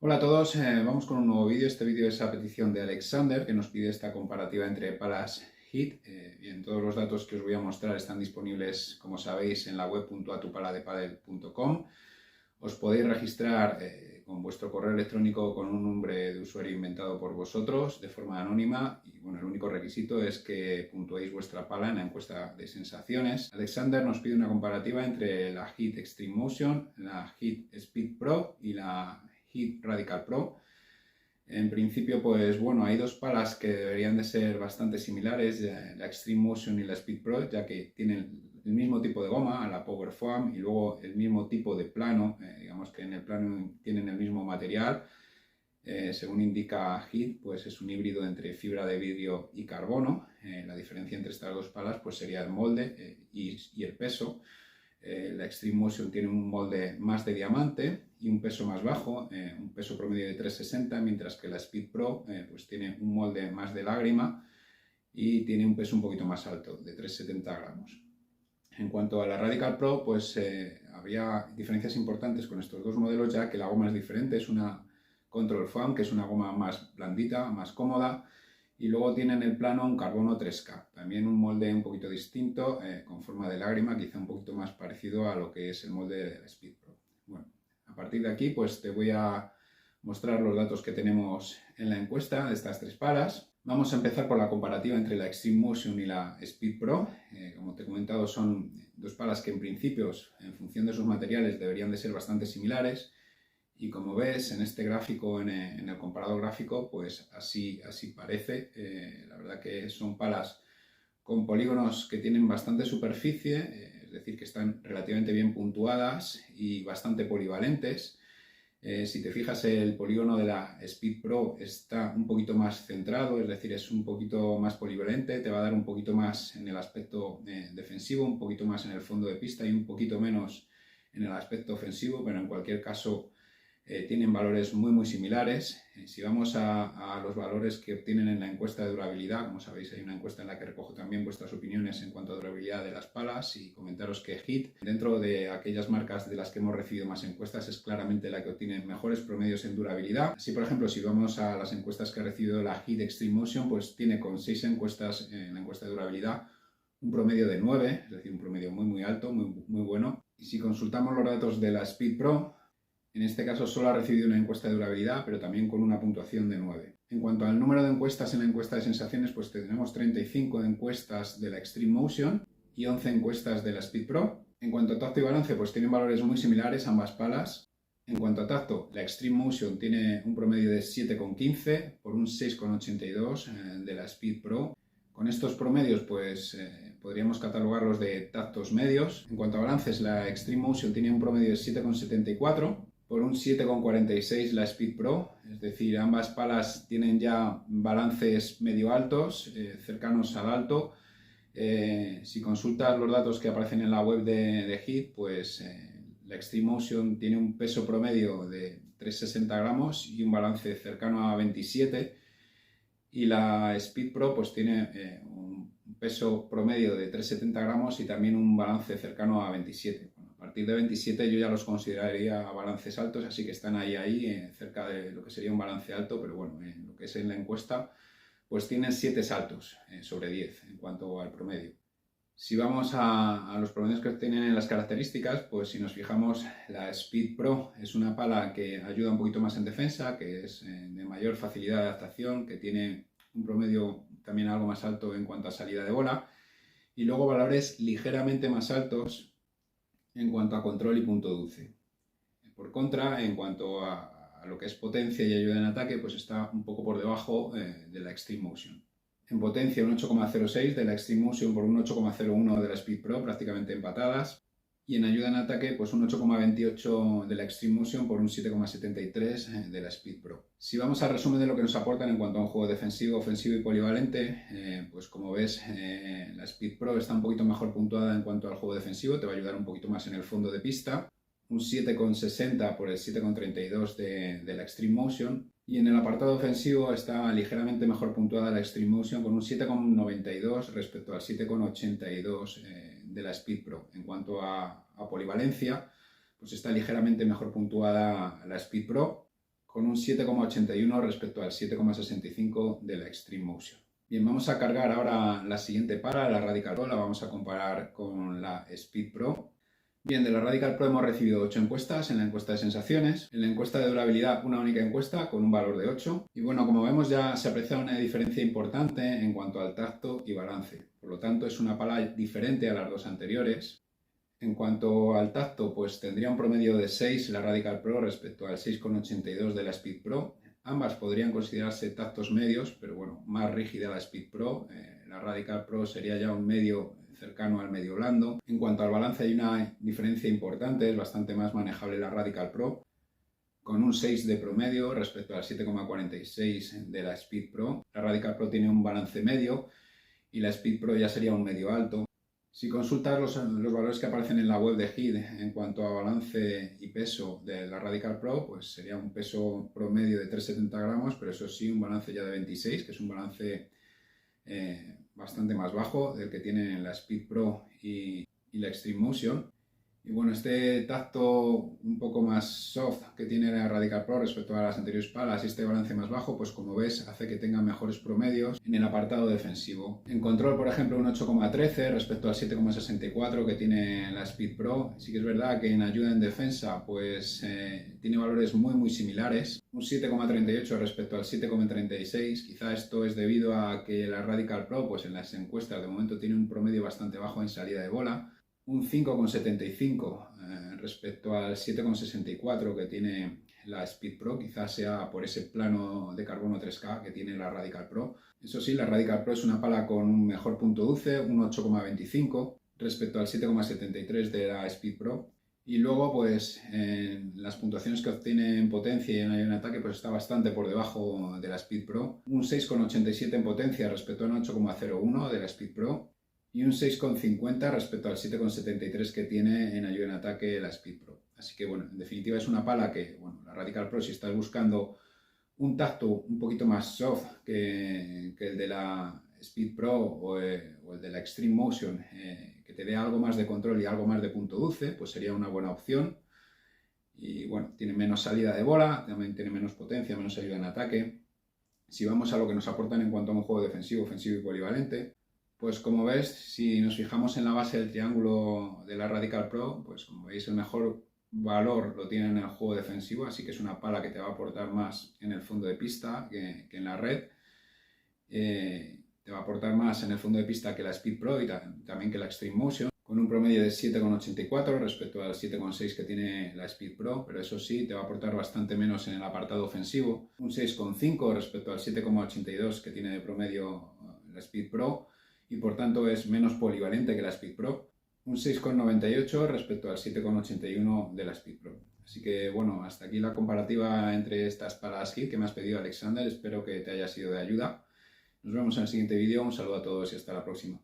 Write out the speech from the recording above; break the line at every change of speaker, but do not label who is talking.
Hola a todos, vamos con un nuevo vídeo. Este vídeo es a petición de Alexander, que nos pide esta comparativa entre palas HIT. Bien, todos los datos que os voy a mostrar están disponibles, como sabéis, en la web .atupaladepadel.com. Os podéis registrar con vuestro correo electrónico con un nombre de usuario inventado por vosotros de forma anónima y bueno, el único requisito es que puntuéis vuestra pala en la encuesta de sensaciones. Alexander nos pide una comparativa entre la HIT Extreme Motion, la HIT Speed Pro y la HIT Radical Pro. En principio, pues bueno, hay dos palas que deberían de ser bastante similares, la Extreme Motion y la Speed Pro, ya que tienen el mismo tipo de goma, la Power Foam, y luego el mismo tipo de plano, digamos que en el plano tienen el mismo material. Según indica HIT, pues es un híbrido entre fibra de vidrio y carbono. La diferencia entre estas dos palas pues sería el molde y el peso. La Extreme Motion tiene un molde más de diamante y un peso más bajo, un peso promedio de 360, mientras que la Speed Pro pues tiene un molde más de lágrima y tiene un peso un poquito más alto, de 370 gramos. En cuanto a la Radical Pro, pues habría diferencias importantes con estos dos modelos, ya que la goma es diferente, es una Control Foam, que es una goma más blandita, más cómoda, y luego tienen el plano un carbono 3K, también un molde un poquito distinto, con forma de lágrima, quizá un poquito más parecido a lo que es el molde de la Speed Pro. Bueno, a partir de aquí pues te voy a mostrar los datos que tenemos en la encuesta de estas tres palas. Vamos a empezar por la comparativa entre la Extreme Motion y la Speed Pro. Como te he comentado, son dos palas que en principio, en función de sus materiales, deberían de ser bastante similares. Y como ves en este gráfico, en el comparado gráfico, pues así parece. La verdad que son palas con polígonos que tienen bastante superficie, es decir, que están relativamente bien puntuadas y bastante polivalentes. Si te fijas, el polígono de la Speed Pro está un poquito más centrado, es decir, es un poquito más polivalente, te va a dar un poquito más en el aspecto defensivo, un poquito más en el fondo de pista y un poquito menos en el aspecto ofensivo, pero en cualquier caso tienen valores muy similares. Si vamos a los valores que obtienen en la encuesta de durabilidad, como sabéis hay una encuesta en la que recojo también vuestras opiniones en cuanto a durabilidad de las palas y comentaros que HIT, dentro de aquellas marcas de las que hemos recibido más encuestas, es claramente la que obtiene mejores promedios en durabilidad. Así, por ejemplo, si vamos a las encuestas que ha recibido la HIT Extreme Motion, pues tiene con 6 encuestas en la encuesta de durabilidad un promedio de 9, es decir, un promedio muy alto, muy bueno. Y si consultamos los datos de la Speed Pro, en este caso solo ha recibido una encuesta de durabilidad, pero también con una puntuación de 9. En cuanto al número de encuestas en la encuesta de sensaciones, pues tenemos 35 encuestas de la Extreme Motion y 11 encuestas de la Speed Pro. En cuanto a tacto y balance, pues tienen valores muy similares ambas palas. En cuanto a tacto, la Extreme Motion tiene un promedio de 7,15 por un 6,82 de la Speed Pro. Con estos promedios, pues podríamos catalogarlos de tactos medios. En cuanto a balances, la Extreme Motion tiene un promedio de 7,74 por un 7,46 la Speed Pro, es decir, ambas palas tienen ya balances medio altos, cercanos al alto. Si consultas los datos que aparecen en la web de HIT, pues la Extreme Motion tiene un peso promedio de 360 gramos y un balance cercano a 27, y la Speed Pro pues tiene un peso promedio de 370 gramos y también un balance cercano a 27. Bueno, a partir de 27 yo ya los consideraría balances altos, así que están ahí cerca de lo que sería un balance alto, pero bueno, en lo que es en la encuesta pues tienen 7 saltos sobre 10 en cuanto al promedio. Si vamos a los promedios que obtienen en las características, pues si nos fijamos, la Speed Pro es una pala que ayuda un poquito más en defensa, que es de mayor facilidad de adaptación, que tiene un promedio también algo más alto en cuanto a salida de bola, y luego valores ligeramente más altos en cuanto a control y punto dulce. Por contra, en cuanto a lo que es potencia y ayuda en ataque, pues está un poco por debajo de la Extreme Motion. En potencia un 8,06 de la Extreme Motion por un 8,01 de la Speed Pro, prácticamente empatadas. Y en ayuda en ataque, pues un 8,28 de la Extreme Motion por un 7,73 de la Speed Pro. Si vamos al resumen de lo que nos aportan en cuanto a un juego defensivo, ofensivo y polivalente, pues como ves, la Speed Pro está un poquito mejor puntuada en cuanto al juego defensivo, te va a ayudar un poquito más en el fondo de pista. Un 7,60 por el 7,32 de la Extreme Motion. Y en el apartado ofensivo está ligeramente mejor puntuada la Extreme Motion con un 7,92 respecto al 7,82 de la Speed Pro. En cuanto a polivalencia, pues está ligeramente mejor puntuada la Speed Pro con un 7,81 respecto al 7,65 de la Extreme Motion. Bien, vamos a cargar ahora la siguiente pala, la Radical Pro, la vamos a comparar con la Speed Pro. Bien, de la Radical Pro hemos recibido 8 encuestas en la encuesta de sensaciones. En la encuesta de durabilidad, una única encuesta con un valor de 8. Y bueno, como vemos ya se aprecia una diferencia importante en cuanto al tacto y balance. Por lo tanto, es una pala diferente a las dos anteriores. En cuanto al tacto, pues tendría un promedio de 6 la Radical Pro respecto al 6,82 de la Speed Pro. Ambas podrían considerarse tactos medios, pero bueno, más rígida la Speed Pro. La Radical Pro sería ya un medio cercano al medio blando. En cuanto al balance hay una diferencia importante, es bastante más manejable la Radical Pro, con un 6 de promedio respecto al 7,46 de la Speed Pro. La Radical Pro tiene un balance medio y la Speed Pro ya sería un medio alto. Si consultas los valores que aparecen en la web de HID en cuanto a balance y peso de la Radical Pro, pues sería un peso promedio de 370 gramos, pero eso sí, un balance ya de 26, que es un balance bastante más bajo del que tienen la Speed Pro y la Extreme Motion. Y bueno, este tacto un poco más soft que tiene la Radical Pro respecto a las anteriores palas y este balance más bajo, pues como ves hace que tenga mejores promedios en el apartado defensivo. En control, por ejemplo, un 8,13 respecto al 7,64 que tiene la Speed Pro. Sí que es verdad que en ayuda en defensa pues tiene valores muy similares. Un 7,38 respecto al 7,36. Quizá esto es debido a que la Radical Pro pues en las encuestas de momento tiene un promedio bastante bajo en salida de bola. Un 5,75 respecto al 7,64 que tiene la Speed Pro, quizás sea por ese plano de carbono 3K que tiene la Radical Pro. Eso sí, la Radical Pro es una pala con un mejor punto dulce, un 8,25 respecto al 7,73 de la Speed Pro. Y luego, pues, en las puntuaciones que obtiene en potencia y en ataque, pues está bastante por debajo de la Speed Pro. Un 6,87 en potencia respecto a un 8,01 de la Speed Pro. Y un 6,50 respecto al 7,73 que tiene en ayuda en ataque la Speed Pro. Así que bueno, en definitiva es una pala que, bueno, la Radical Pro, si estás buscando un tacto un poquito más soft que el de la Speed Pro o el de la Extreme Motion, que te dé algo más de control y algo más de punto dulce, pues sería una buena opción. Y bueno, tiene menos salida de bola, también tiene menos potencia, menos ayuda en ataque. Si vamos a lo que nos aportan en cuanto a un juego defensivo, ofensivo y polivalente, pues como ves, si nos fijamos en la base del triángulo de la Radical Pro, pues como veis el mejor valor lo tiene en el juego defensivo, así que es una pala que te va a aportar más en el fondo de pista que en la red. Te va a aportar más en el fondo de pista que la Speed Pro y también que la Extreme Motion, con un promedio de 7,84 respecto al 7,6 que tiene la Speed Pro, pero eso sí, te va a aportar bastante menos en el apartado ofensivo, un 6,5 respecto al 7,82 que tiene de promedio la Speed Pro, y por tanto es menos polivalente que la Speed Pro, un 6,98 respecto al 7,81 de la Speed Pro. Así que bueno, hasta aquí la comparativa entre estas palas HID que me has pedido, Alexander. Espero que te haya sido de ayuda. Nos vemos en el siguiente vídeo. Un saludo a todos y hasta la próxima.